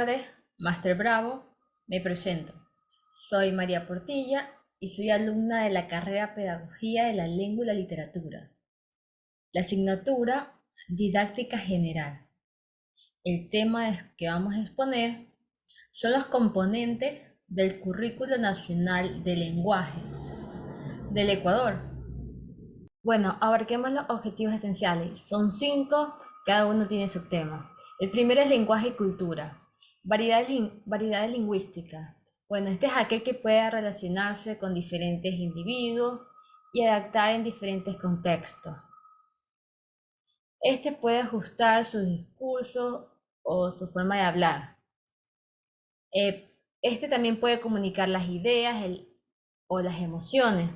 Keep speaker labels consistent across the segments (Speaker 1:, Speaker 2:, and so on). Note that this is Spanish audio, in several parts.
Speaker 1: tardes, Máster Bravo. Me presento. Soy María Portilla y soy alumna de la carrera Pedagogía de la Lengua y la Literatura. La asignatura Didáctica General. El tema que vamos a exponer son los componentes del Currículo Nacional de Lenguaje del Ecuador. Bueno, abarquemos los objetivos esenciales. Son 5, cada uno tiene su tema. El primero es lenguaje y cultura. Variedades lingüísticas. Bueno, este es aquel que puede relacionarse con diferentes individuos y adaptar en diferentes contextos. Este puede ajustar su discurso o su forma de hablar. Este también puede comunicar las ideas o las emociones.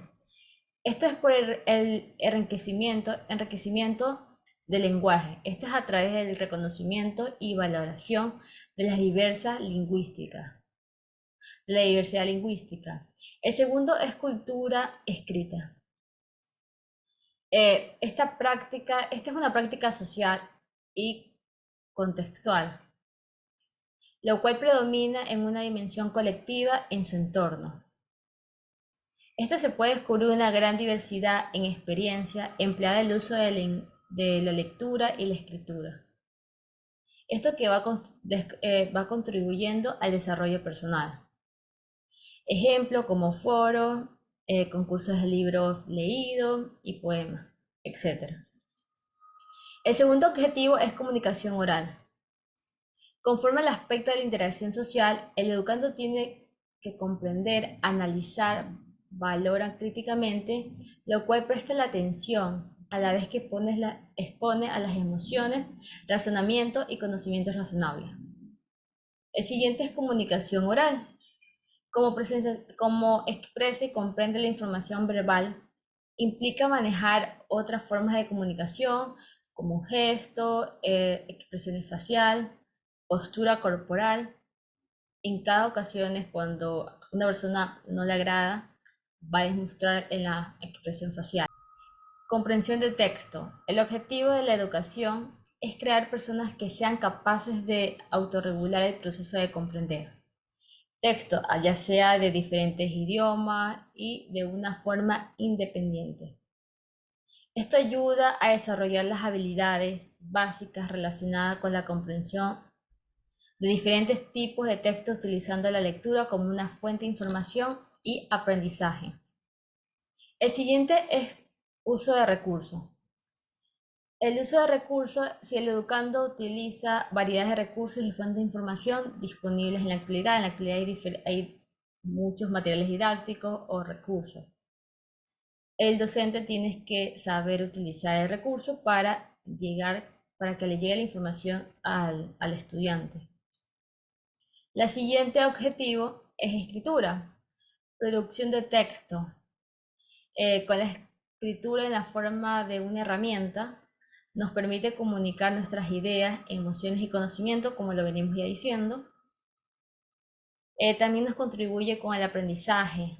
Speaker 1: Esto es por el enriquecimiento del lenguaje. Esto es a través del reconocimiento y valoración de las diversidad lingüística. El segundo es cultura escrita. Esta es una práctica social y contextual, lo cual predomina en una dimensión colectiva en su entorno. Esta se puede descubrir una gran diversidad en experiencia empleada el uso de la lectura y la escritura. Esto que va contribuyendo al desarrollo personal. Ejemplo como foros, concursos de libros leídos y poemas, etc. El segundo objetivo es comunicación oral. Conforme al aspecto de la interacción social, el educando tiene que comprender, analizar, valorar críticamente, lo cual presta la atención a la vez que expone a las emociones, razonamiento y conocimientos razonables. El siguiente es comunicación oral. Como expresa y comprende la información verbal, implica manejar otras formas de comunicación como gesto, expresiones facial, postura corporal. En cada ocasión es cuando una persona no le agrada, va a demostrar en la expresión facial. Comprensión de texto. El objetivo de la educación es crear personas que sean capaces de autorregular el proceso de comprender texto, ya sea de diferentes idiomas y de una forma independiente. Esto ayuda a desarrollar las habilidades básicas relacionadas con la comprensión de diferentes tipos de textos, utilizando la lectura como una fuente de información y aprendizaje. El siguiente es uso de recursos. El uso de recursos, si el educando utiliza variedades de recursos y fuentes de información disponibles en la actualidad hay muchos materiales didácticos o recursos. El docente tiene que saber utilizar el recurso para que le llegue la información al estudiante. El siguiente objetivo es escritura, producción de texto. Con la escritura en la forma de una herramienta, nos permite comunicar nuestras ideas, emociones y conocimientos, como lo venimos ya diciendo. También nos contribuye con el aprendizaje,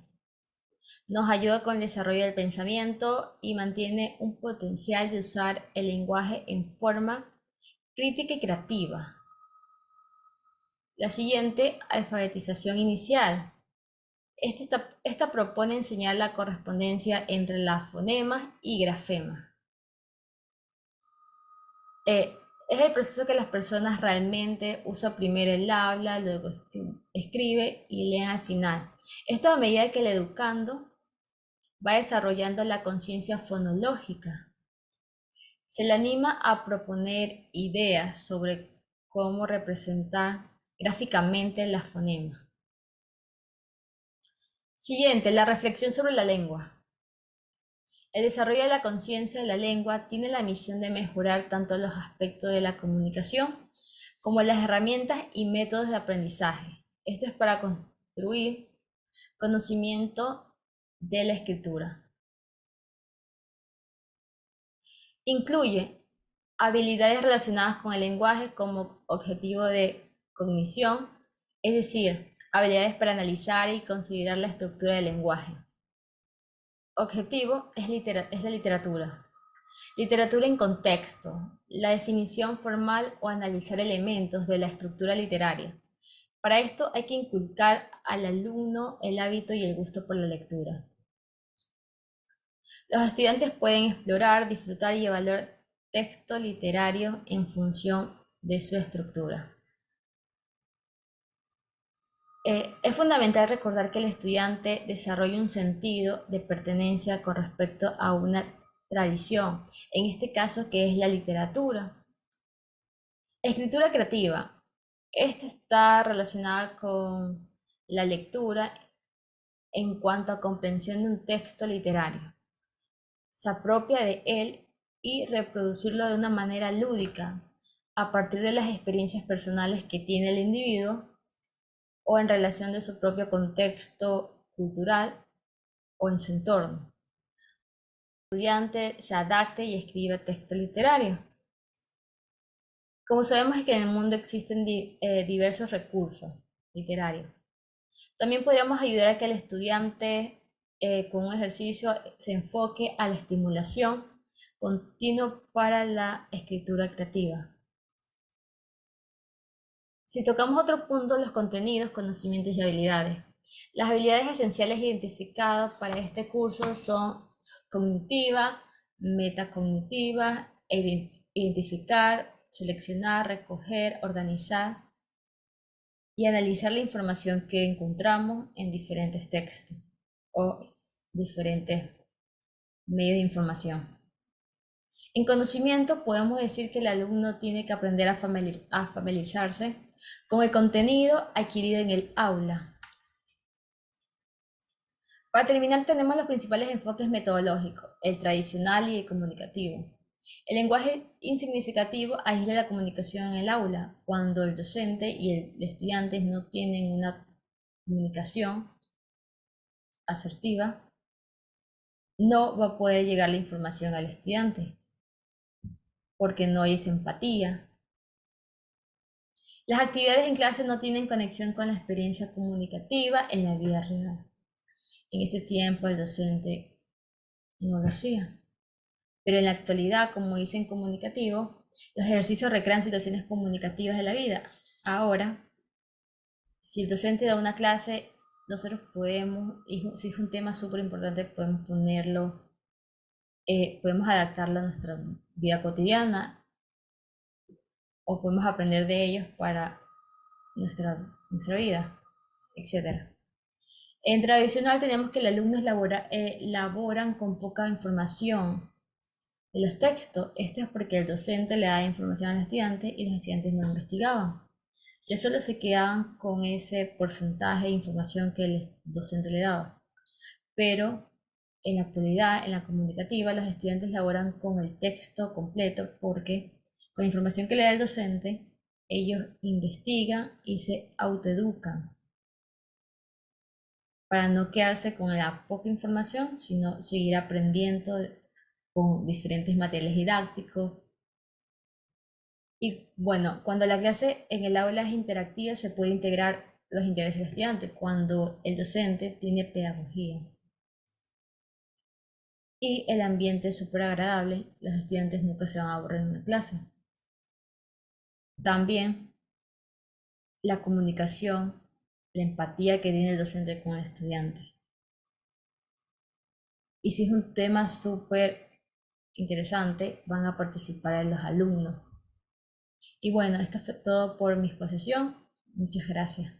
Speaker 1: nos ayuda con el desarrollo del pensamiento y mantiene un potencial de usar el lenguaje en forma crítica y creativa. La siguiente, alfabetización inicial. Esta propone enseñar la correspondencia entre las fonemas y grafemas. Es el proceso que las personas realmente usan primero el habla, luego escribe y leen al final. Esto a medida que el educando va desarrollando la conciencia fonológica. Se le anima a proponer ideas sobre cómo representar gráficamente las fonemas. Siguiente, la reflexión sobre la lengua. El desarrollo de la conciencia de la lengua tiene la misión de mejorar tanto los aspectos de la comunicación como las herramientas y métodos de aprendizaje. Esto es para construir conocimiento de la escritura. Incluye habilidades relacionadas con el lenguaje como objetivo de cognición, es decir, habilidades para analizar y considerar la estructura del lenguaje. Objetivo es la literatura. Literatura en contexto, la definición formal o analizar elementos de la estructura literaria. Para esto hay que inculcar al alumno el hábito y el gusto por la lectura. Los estudiantes pueden explorar, disfrutar y evaluar texto literario en función de su estructura. Es fundamental recordar que el estudiante desarrolla un sentido de pertenencia con respecto a una tradición, en este caso que es la literatura. Escritura creativa. Esta está relacionada con la lectura en cuanto a comprensión de un texto literario. Se apropia de él y reproducirlo de una manera lúdica, a partir de las experiencias personales que tiene el individuo o en relación de su propio contexto cultural o en su entorno. El estudiante se adapte y escribe texto literario. Como sabemos es que en el mundo existen diversos recursos literarios. También podríamos ayudar a que el estudiante con un ejercicio se enfoque a la estimulación continua para la escritura creativa. Si tocamos otro punto, los contenidos, conocimientos y habilidades. Las habilidades esenciales identificadas para este curso son cognitiva, metacognitiva, identificar, seleccionar, recoger, organizar y analizar la información que encontramos en diferentes textos o diferentes medios de información. En conocimiento podemos decir que el alumno tiene que aprender a familiarizarse con el contenido adquirido en el aula. Para terminar tenemos los principales enfoques metodológicos, el tradicional y el comunicativo. El lenguaje insignificativo aísla la comunicación en el aula, cuando el docente y el estudiante no tienen una comunicación asertiva, no va a poder llegar la información al estudiante, porque no hay esa empatía. Las actividades en clase no tienen conexión con la experiencia comunicativa en la vida real. En ese tiempo el docente no lo hacía. Pero en la actualidad, como dicen comunicativo, los ejercicios recrean situaciones comunicativas de la vida. Ahora, si el docente da una clase, nosotros podemos, y si es un tema súper importante, podemos ponerlo, podemos adaptarlo a nuestra vida cotidiana o podemos aprender de ellos para nuestra vida, etc. En tradicional tenemos que los alumnos elaboran con poca información de los textos. Esto es porque el docente le da información al estudiante y los estudiantes no investigaban. Ya solo se quedaban con ese porcentaje de información que el docente le daba. Pero en la actualidad, en la comunicativa, los estudiantes elaboran con el texto completo porque con la información que le da el docente, ellos investigan y se autoeducan para no quedarse con la poca información, sino seguir aprendiendo con diferentes materiales didácticos. Y bueno, cuando la clase en el aula es interactiva, se puede integrar los intereses del estudiante, cuando el docente tiene pedagogía. Y el ambiente es súper agradable, los estudiantes nunca se van a aburrir en una clase. También la comunicación, la empatía que tiene el docente con el estudiante. Y si es un tema súper interesante, van a participar los alumnos. Y bueno, esto fue todo por mi exposición. Muchas gracias.